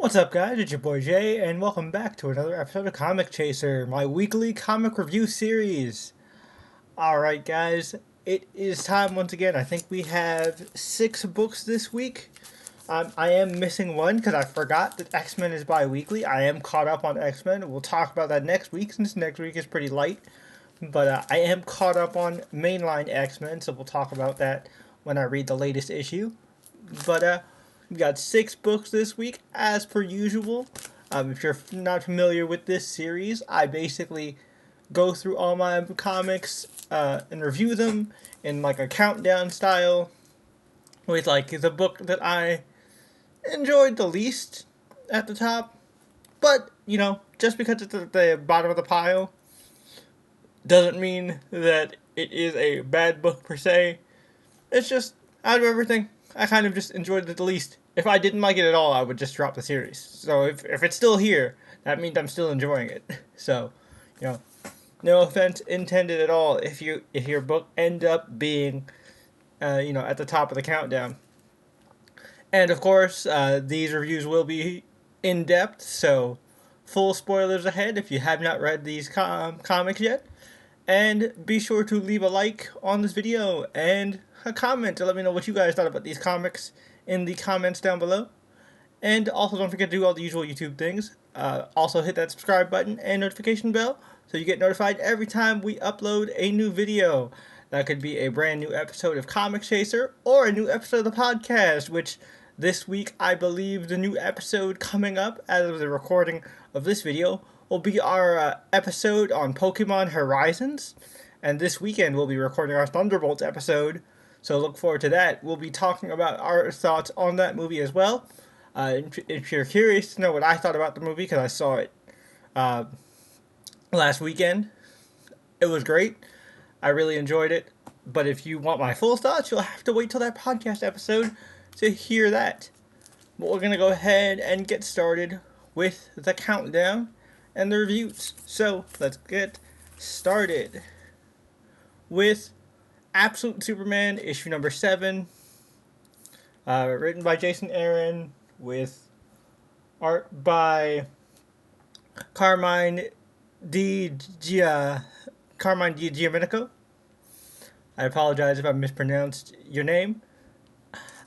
What's up, guys? It's your boy Jay, and welcome back to another episode of Comic Chaser, my weekly comic review series. Alright, guys, it is time once again. I think we have 6 books this week. I am missing one because I forgot that X-Men is bi-weekly. I am caught up on X-Men. We'll talk about that next week since next week is pretty light. But I am caught up on mainline X-Men, so we'll talk about that when I read the latest issue. But we got 6 books this week, as per usual. If you're not familiar with this series, I basically go through all my comics and review them in like a countdown style, with like the book that I enjoyed the least at the top. But, just because it's at the bottom of the pile doesn't mean that it is a bad book per se. It's just, out of everything, I kind of just enjoyed it the least. If I didn't like it at all, I would just drop the series. So if it's still here, that means I'm still enjoying it. So, no offense intended at all if your book end up being, at the top of the countdown. And of course, these reviews will be in depth, so full spoilers ahead if you have not read these comics yet. And be sure to leave a like on this video and a comment to let me know what you guys thought about these comics in the comments down below. And also don't forget to do all the usual YouTube things. Also hit that subscribe button and notification bell so you get notified every time we upload a new video. That could be a brand new episode of Comic Chaser or a new episode of the podcast, which this week I believe the new episode coming up as of the recording of this video will be our episode on Pokemon Horizons. And this weekend we'll be recording our Thunderbolts episode, so look forward to that. We'll be talking about our thoughts on that movie as well. If you're curious to know what I thought about the movie, because I saw it last weekend, it was great. I really enjoyed it. But if you want my full thoughts, you'll have to wait till that podcast episode to hear that. But we're going to go ahead and get started with the countdown and the reviews. So let's get started with Absolute Superman issue number 7, written by Jason Aaron with art by Carmine Giamenico. I apologize if I mispronounced your name.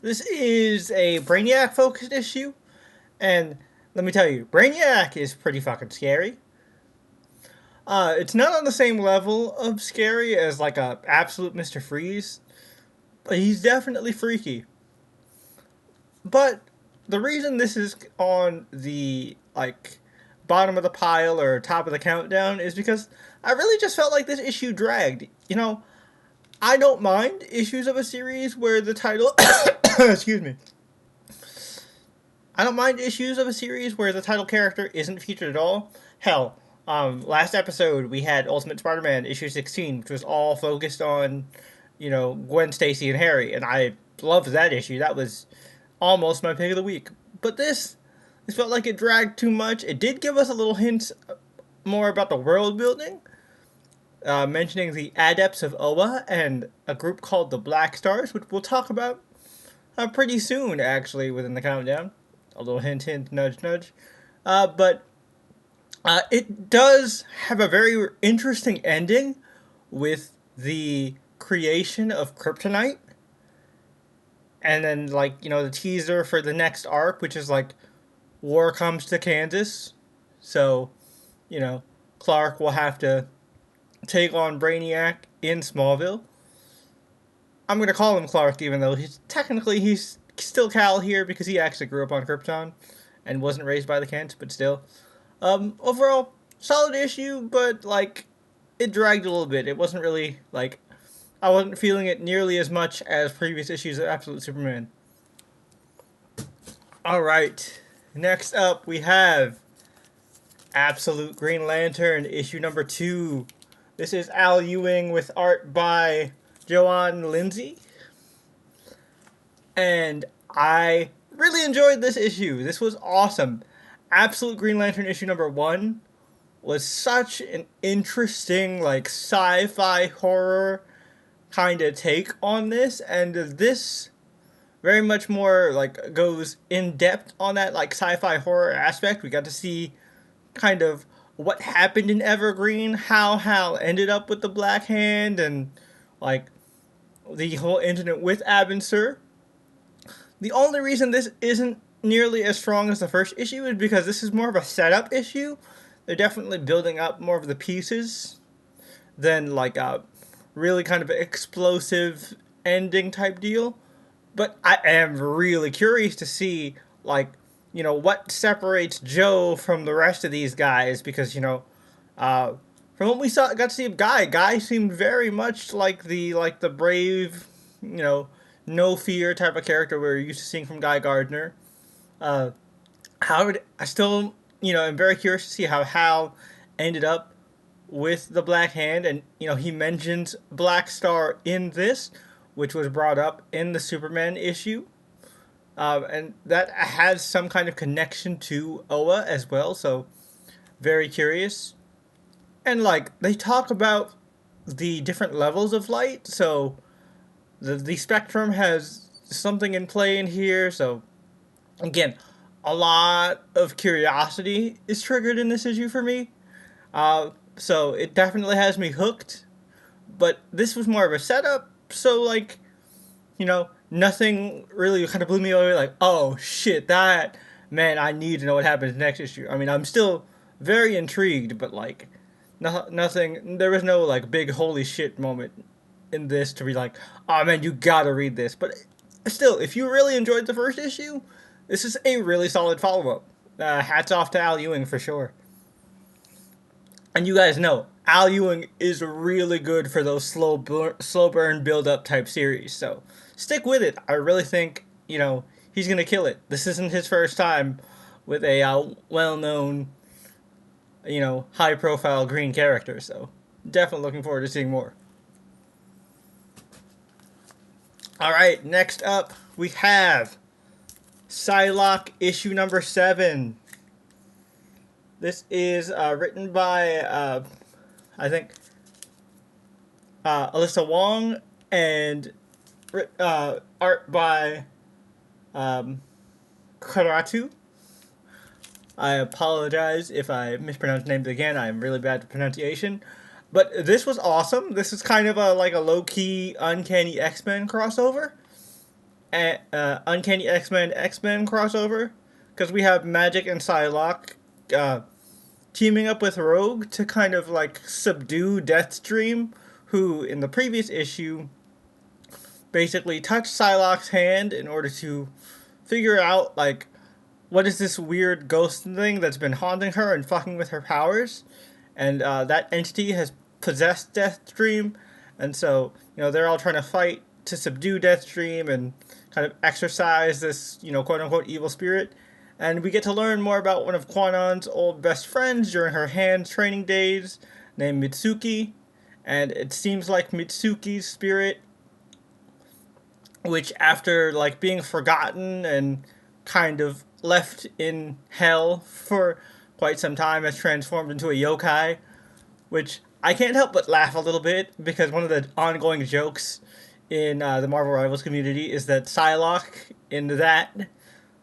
This is a Brainiac focused issue, and let me tell you, Brainiac is pretty fucking scary. It's not on the same level of scary as like a absolute Mr. Freeze, but he's definitely freaky. But the reason this is on the bottom of the pile or top of the countdown is because I really just felt like this issue dragged. I don't mind issues of a series where the title excuse me. I don't mind issues of a series where the title character isn't featured at all. Hell, last episode we had Ultimate Spider-Man issue 16, which was all focused on, Gwen Stacy and Harry, and I loved that issue. That was almost my pick of the week. But this felt like it dragged too much. It did give us a little hint more about the world building, mentioning the Adepts of Oa and a group called the Black Stars, which we'll talk about pretty soon, actually, within the countdown. A little hint, hint, nudge, nudge. But it does have a very interesting ending with the creation of Kryptonite. And then, the teaser for the next arc, which is, War Comes to Kansas. So, Clark will have to take on Brainiac in Smallville. I'm going to call him Clark, even though he's still Kal here because he actually grew up on Krypton and wasn't raised by the Kents, but still. Overall, solid issue, but, it dragged a little bit. It wasn't really, I wasn't feeling it nearly as much as previous issues of Absolute Superman. Alright, next up we have Absolute Green Lantern, issue number 2. This is Al Ewing with art by Joanne Lindsay. And I really enjoyed this issue. This was awesome. Absolute Green Lantern issue number 1 was such an interesting, sci-fi horror kind of take on this. And this very much more like goes in depth on that like sci-fi horror aspect. We got to see kind of what happened in Evergreen, how Hal ended up with the Black Hand, and like the whole incident with Abin. The only reason this isn't nearly as strong as the first issue is because this is more of a setup issue. They're definitely building up more of the pieces than like a really kind of explosive ending type deal. But I am really curious to see like what separates Joe from the rest of these guys because uh, from what we got to see of Guy seemed very much like the brave, you know, no fear type of character we're used to seeing from Guy Gardner. Uh, I still am very curious to see how Hal ended up with the Black Hand, and he mentions Black Star in this, which was brought up in the Superman issue, and that has some kind of connection to Oa as well. So very curious, and like they talk about the different levels of light, so the spectrum has something in play in here. So again, a lot of curiosity is triggered in this issue for me. So it definitely has me hooked. But this was more of a setup, so like, nothing really kind of blew me away. Like, oh shit, that man, I need to know what happens next issue. I mean, I'm still very intrigued, but like, nothing. There was no like big holy shit moment in this to be like, oh man, you gotta read this. But still, if you really enjoyed the first issue, this is a really solid follow up. Hats off to Al Ewing for sure. And you guys know Al Ewing is really good for those slow burn build up type series. So stick with it. I really think he's gonna kill it. This isn't his first time with a well known high profile green character. So definitely looking forward to seeing more. All right, next up we have Psylocke issue number 7. This is written by, I think, Alyssa Wong, and art by Karatu. I apologize if I mispronounce names again. I'm really bad at pronunciation. But this was awesome. This is kind of a low-key Uncanny X-Men crossover. Uncanny X-Men crossover. Because we have Magic and Psylocke teaming up with Rogue to kind of subdue Deathstream, who in the previous issue basically touched Psylocke's hand in order to figure out what is this weird ghost thing that's been haunting her and fucking with her powers, and that entity has possessed Deathstream, and so they're all trying to fight to subdue Deathstream and kind of exorcise this quote unquote evil spirit. And we get to learn more about one of Kwanon's old best friends during her hand training days, named Mitsuki. And it seems like Mitsuki's spirit, which after being forgotten and kind of left in hell for quite some time, has transformed into a yokai, which I can't help but laugh a little bit, because one of the ongoing jokes in the Marvel Rivals community is that Psylocke in that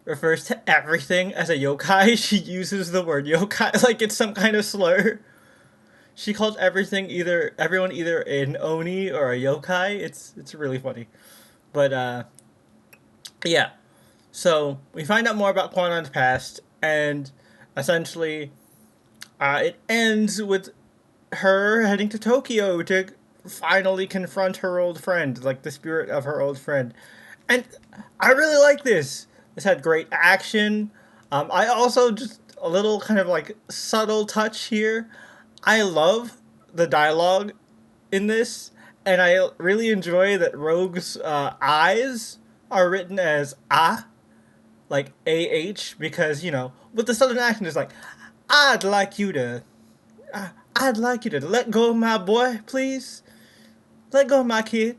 refers to everything as a yokai. She uses the word yokai like it's some kind of slur. She calls everyone either an oni or a yokai. It's really funny. But yeah. So we find out more about Kwanon's past, and essentially it ends with her heading to Tokyo to finally confront her old friend, the spirit of her old friend. And I really like this. This had great action. I also, just a little kind of subtle touch here, I love the dialogue in this, and I really enjoy that Rogue's eyes are written as ah, like AH, because with the southern accent it's like, I'd like you to let go of my boy, please. Let go of my kid.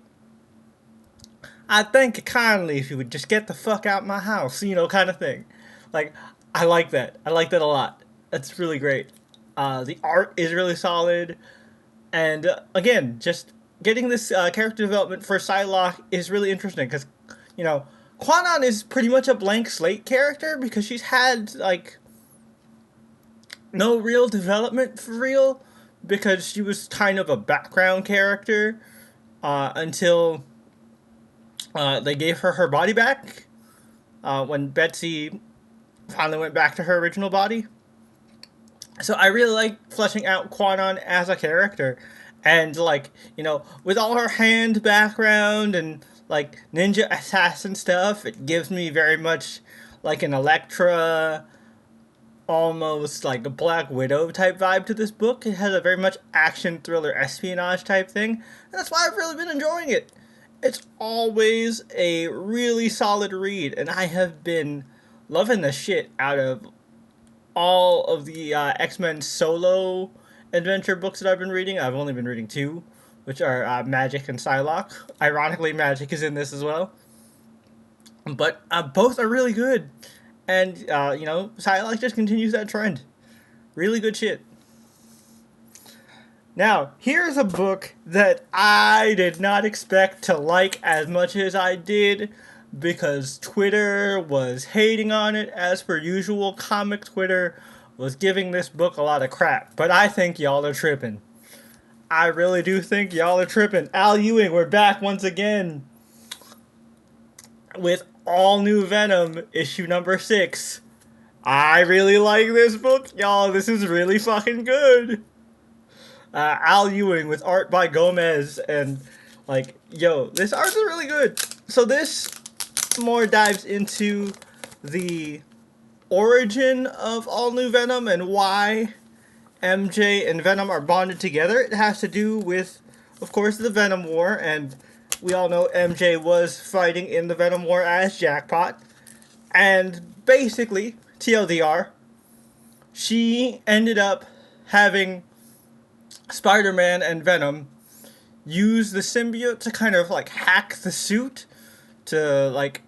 I'd thank you kindly if you would just get the fuck out my house, kind of thing. I like that. I like that a lot. That's really great. The art is really solid. And again, just getting this character development for Psylocke is really interesting because, Quanon is pretty much a blank slate character because she's had, like, no real development for real, because she was kind of a background character until they gave her body back when Betsy finally went back to her original body. So I really like fleshing out Quanon as a character. And, like, with all her hand background and, like, ninja assassin stuff, it gives me very much, like, an Elektra, almost like a Black Widow type vibe to this book. It has a very much action thriller espionage type thing. And that's why I've really been enjoying it. It's always a really solid read, and I have been loving the shit out of all of the X-Men solo adventure books that I've been reading. I've only been reading two, which are Magic and Psylocke. Ironically, Magic is in this as well. But both are really good. And, Psylocke just continues that trend. Really good shit. Now, here's a book that I did not expect to like as much as I did, because Twitter was hating on it as per usual. Comic Twitter was giving this book a lot of crap, but I think y'all are tripping. I really do think y'all are tripping. Al Ewing, we're back once again with All New Venom, issue number 6. I really like this book, y'all. This is really fucking good. Al Ewing with art by Gomez, and, like, this art is really good. So this more dives into the origin of All New Venom and why MJ and Venom are bonded together. It has to do with, of course, the Venom War, and we all know MJ was fighting in the Venom War as Jackpot. And basically, TLDR, she ended up having Spider-Man and Venom use the symbiote to kind of, like, hack the suit to, like,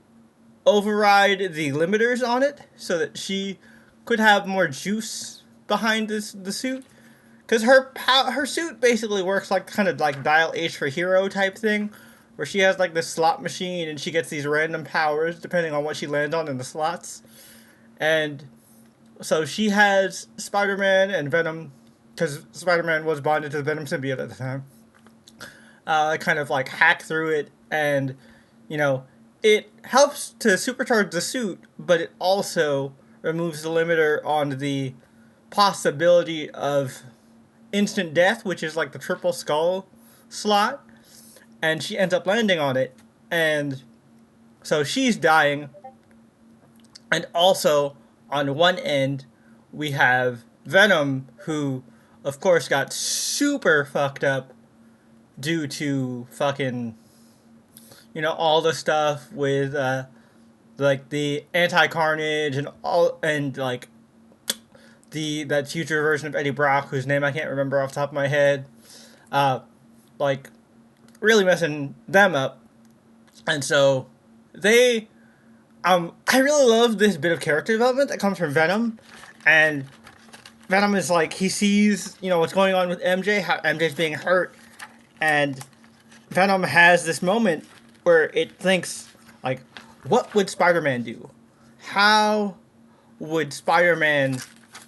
override the limiters on it so that she could have more juice behind the suit. Because her suit basically works like kind of like Dial H for Hero type thing, where she has, like, this slot machine and she gets these random powers depending on what she lands on in the slots. And so she has Spider-Man and Venom, because Spider-Man was bonded to the Venom symbiote at the time, kind of, like, hack through it, and, it helps to supercharge the suit, but it also removes the limiter on the possibility of instant death, which is, like, the triple skull slot, and she ends up landing on it, and so she's dying, and also, on one end, we have Venom, who, of course, got super fucked up due to fucking, all the stuff with, like, the anti-Carnage and all, and, like, that future version of Eddie Brock, whose name I can't remember off the top of my head, like, really messing them up. And so, I really love this bit of character development that comes from Venom, and Venom is like, he sees, what's going on with MJ, how MJ's being hurt, and Venom has this moment where it thinks, like, what would Spider-Man do? How would Spider-Man,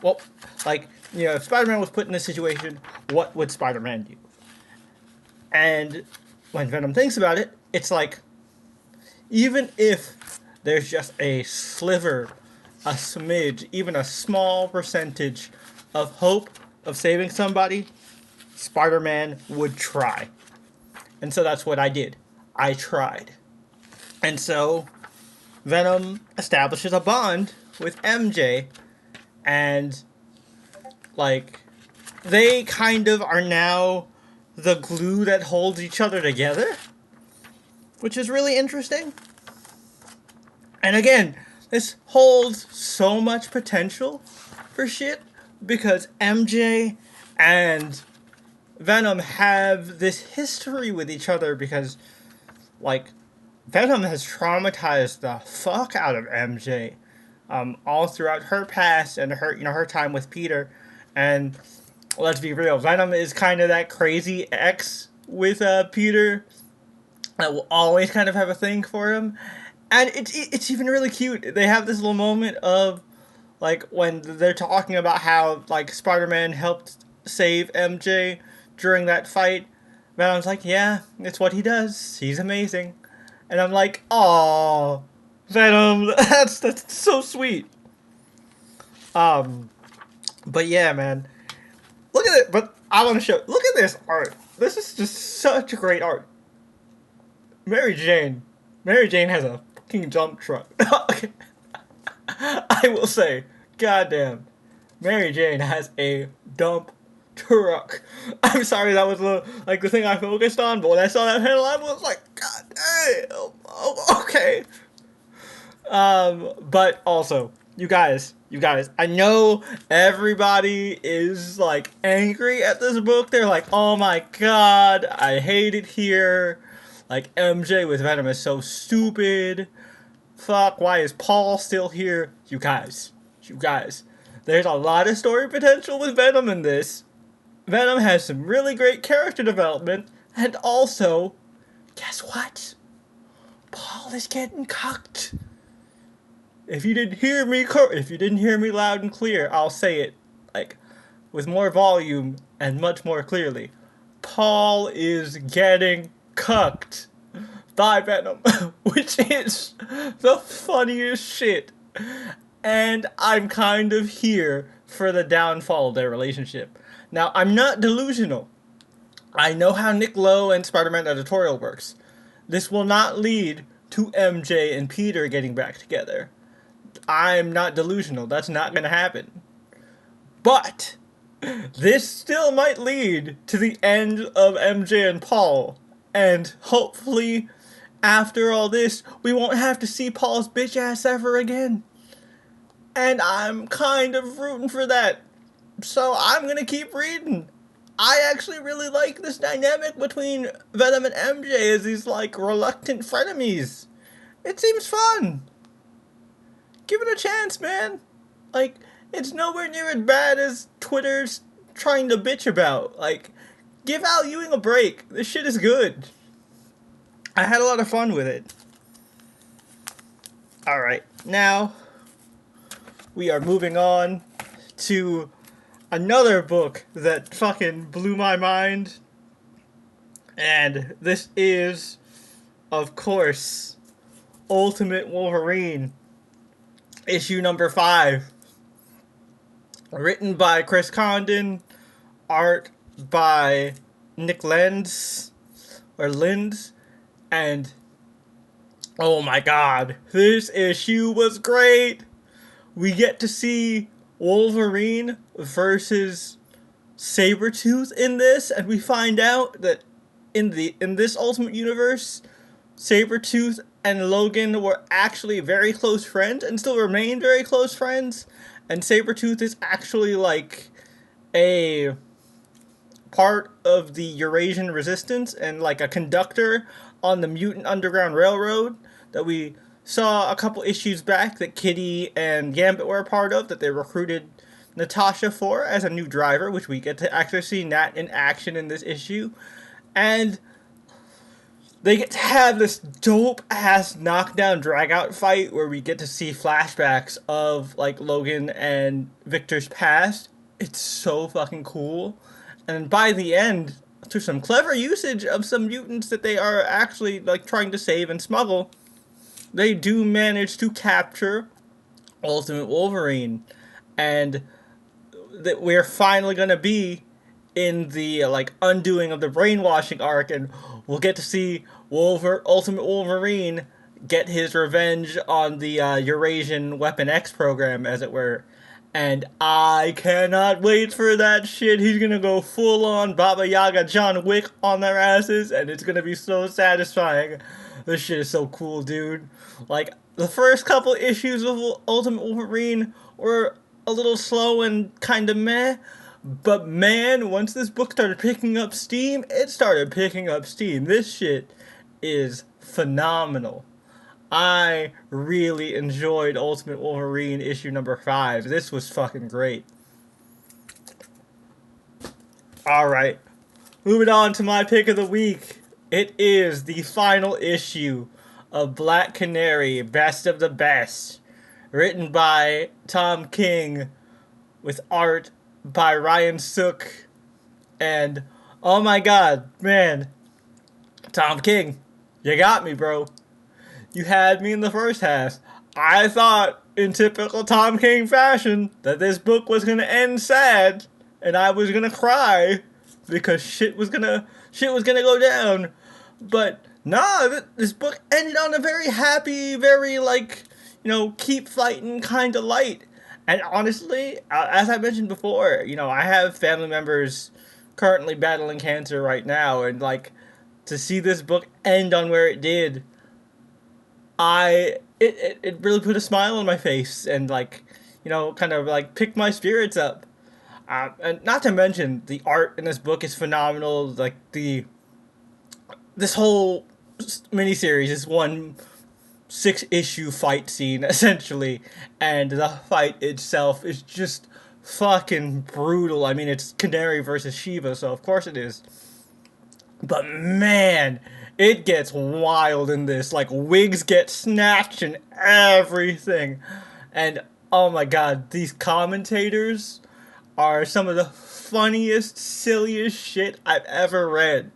if Spider-Man was put in this situation, what would Spider-Man do? And when Venom thinks about it, it's like, even if there's just a sliver, a smidge, even a small percentage of hope of saving somebody, Spider-Man would try. And so that's what I did. I tried. And so Venom establishes a bond with MJ, and, like, they kind of are now the glue that holds each other together, which is really interesting. And again, this holds so much potential for shit, because MJ and Venom have this history with each other, because, like, Venom has traumatized the fuck out of MJ, all throughout her past and her time with Peter. And let's be real, Venom is kind of that crazy ex with Peter that will always kind of have a thing for him. And it's even really cute. They have this little moment of like when they're talking about how like Spider-Man helped save MJ during that fight. Venom's like, yeah, it's what he does. He's amazing. And I'm like, oh, Venom, that's so sweet. Um, but yeah, man, look at it. But I want to show. Look at this art. This is just such great art. Mary Jane. Mary Jane has a fucking dump truck. I will say, goddamn, Mary Jane has a dump truck. I'm sorry that was the thing I focused on, but when I saw that headline, I was like, God damn, oh, okay. But also, you guys, I know everybody is like angry at this book. They're like, oh my god, I hate it here. Like MJ with Venom is so stupid. Fuck, why is Paul still here? You guys, there's a lot of story potential with Venom in this. Venom has some really great character development, and also, guess what? Paul is getting cucked. If you didn't hear me loud and clear, I'll say it like with more volume and much more clearly. Paul is getting cucked by Venom, which is the funniest shit. And I'm kind of here for the downfall of their relationship. Now, I'm not delusional. I know how Nick Lowe and Spider-Man editorial works. This will not lead to MJ and Peter getting back together. I'm not delusional. That's not going to happen. But this still might lead to the end of MJ and Paul. And hopefully, after all this, we won't have to see Paul's bitch ass ever again. And I'm kind of rooting for that. So I'm going to keep reading. I actually really like this dynamic between Venom and MJ as these, like, reluctant frenemies. It seems fun. Give it a chance, man. Like, it's nowhere near as bad as Twitter's trying to bitch about. Like, give Al Ewing a break. This shit is good. I had a lot of fun with it. Alright, now we are moving on to another book that fucking blew my mind. And this is, of course, Ultimate Wolverine, issue number 5. Written by Chris Condon, art by Nick Lenz, and oh my god, this issue was great! We get to see Wolverine versus Sabretooth in this, and we find out that in this Ultimate Universe, Sabretooth and Logan were actually very close friends and still remain very close friends. And Sabretooth is actually like a part of the Eurasian resistance and like a conductor on the Mutant Underground Railroad that we saw a couple issues back that Kitty and Gambit were a part of, that they recruited Natasha for as a new driver, which we get to actually see Nat in action in this issue. And they get to have this dope-ass knockdown drag-out fight where we get to see flashbacks of, like, Logan and Victor's past. It's so fucking cool. And by the end, through some clever usage of some mutants that they are actually, like, trying to save and smuggle, they do manage to capture Ultimate Wolverine. And that we're finally going to be in the, like, undoing of the brainwashing arc, and we'll get to see Ultimate Wolverine get his revenge on the Eurasian Weapon X program, as it were. And I cannot wait for that shit. He's gonna go full on Baba Yaga John Wick on their asses, and it's gonna be so satisfying. This shit is so cool, dude. Like, the first couple issues of Ultimate Wolverine were a little slow and kinda meh. But man, once this book started picking up steam, it started picking up steam. This shit is phenomenal. I really enjoyed Ultimate Wolverine issue number 5. This was fucking great. Alright, moving on to my pick of the week. It is the final issue of Black Canary, Best of the Best, written by Tom King, with art by Ryan Sook, and oh my god, man, Tom King, you got me, bro. You had me in the first half. I thought, in typical Tom King fashion, that this book was gonna end sad, and I was gonna cry because shit was gonna go down. But nah, this book ended on a very happy, very keep fighting kind of light. And honestly, as I mentioned before, I have family members currently battling cancer right now, and to see this book end on where it did, it really put a smile on my face and kind of picked my spirits up. And not to mention the art in this book is phenomenal. This whole miniseries is one 6-issue fight scene essentially, and the fight itself is just fucking brutal. I mean, it's Canary versus Shiva, so of course it is. But man, it gets wild in this. Wigs get snatched and everything. And oh my god, these commentators are some of the funniest, silliest shit I've ever read.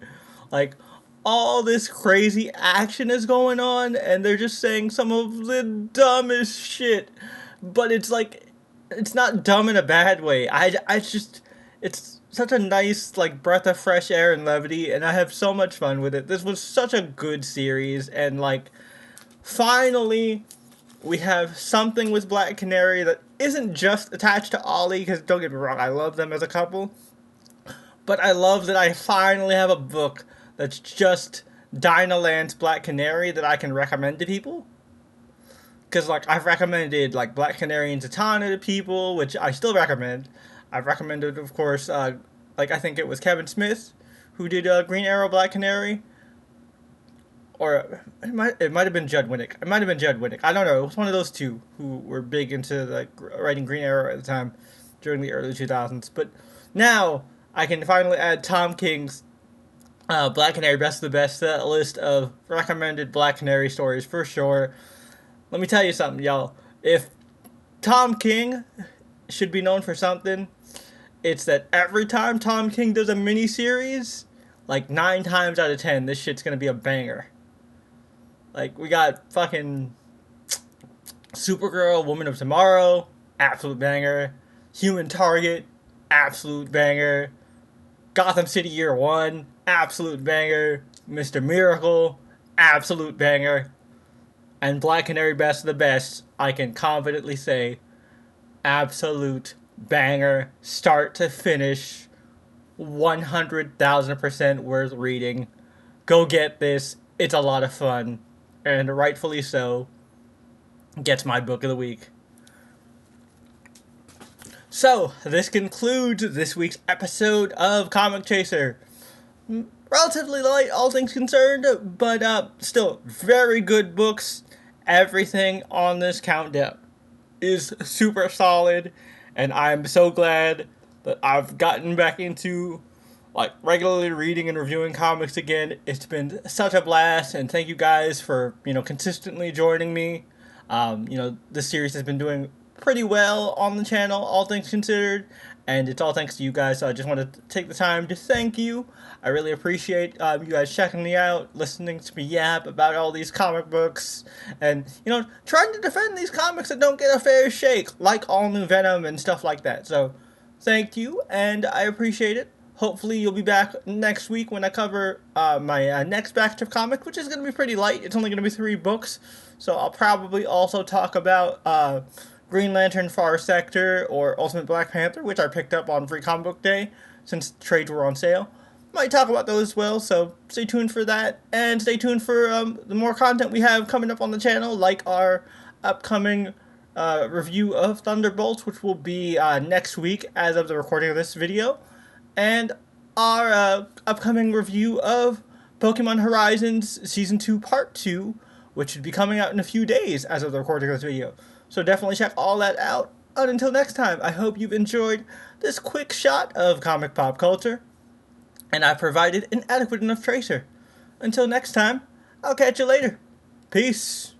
All this crazy action is going on, and they're just saying some of the dumbest shit. But it's not dumb in a bad way. It's such a nice breath of fresh air and levity, and I have so much fun with it. This was such a good series, and finally we have something with Black Canary that isn't just attached to Ollie, because don't get me wrong, I love them as a couple, but I love that I finally have a book that's just Dinah Lance Black Canary that I can recommend to people. Because, I've recommended, Black Canary and Zatanna to people, which I still recommend. I've recommended, of course, I think it was Kevin Smith who did Green Arrow Black Canary. Or it might have been Judd Winnick. It might have been Judd Winnick. I don't know. It was one of those two who were big into writing Green Arrow at the time during the early 2000s. But now I can finally add Tom King's Black Canary Best of the Best to that list of recommended Black Canary stories for sure. Let me tell you something, y'all. If Tom King should be known for something, it's that every time Tom King does a miniseries, 9 times out of 10, this shit's gonna be a banger. We got fucking Supergirl, Woman of Tomorrow, absolute banger. Human Target, absolute banger. Gotham City Year 1, absolute banger. Mr. Miracle, absolute banger. And Black Canary Best of the Best, I can confidently say, absolute banger, start to finish, 100,000% worth reading. Go get this, it's a lot of fun, and rightfully so, gets my book of the week. So, this concludes this week's episode of Comic Chaser. Relatively light, all things concerned, but still, very good books. Everything on this countdown is super solid, and I'm so glad that I've gotten back into regularly reading and reviewing comics again. It's been such a blast, and thank you guys for consistently joining me. This series has been doing pretty well on the channel, all things considered, and it's all thanks to you guys. So I just want to take the time to thank you. I really appreciate you guys checking me out, listening to me yap about all these comic books, and trying to defend these comics that don't get a fair shake, like All New Venom and stuff like that. So thank you, and I appreciate it. Hopefully you'll be back next week when I cover my next batch of comics, which is going to be pretty light. It's only going to be 3 books, so I'll probably also talk about Green Lantern Far Sector or Ultimate Black Panther, which I picked up on Free Comic Book Day since trades were on sale. Might talk about those as well, so stay tuned for that, and stay tuned for the more content we have coming up on the channel, like our upcoming review of Thunderbolts, which will be next week as of the recording of this video, and our upcoming review of Pokemon Horizons Season 2 Part 2, which should be coming out in a few days as of the recording of this video. So definitely check all that out. And until next time, I hope you've enjoyed this quick shot of comic pop culture, and I've provided an adequate enough tracer. Until next time, I'll catch you later. Peace.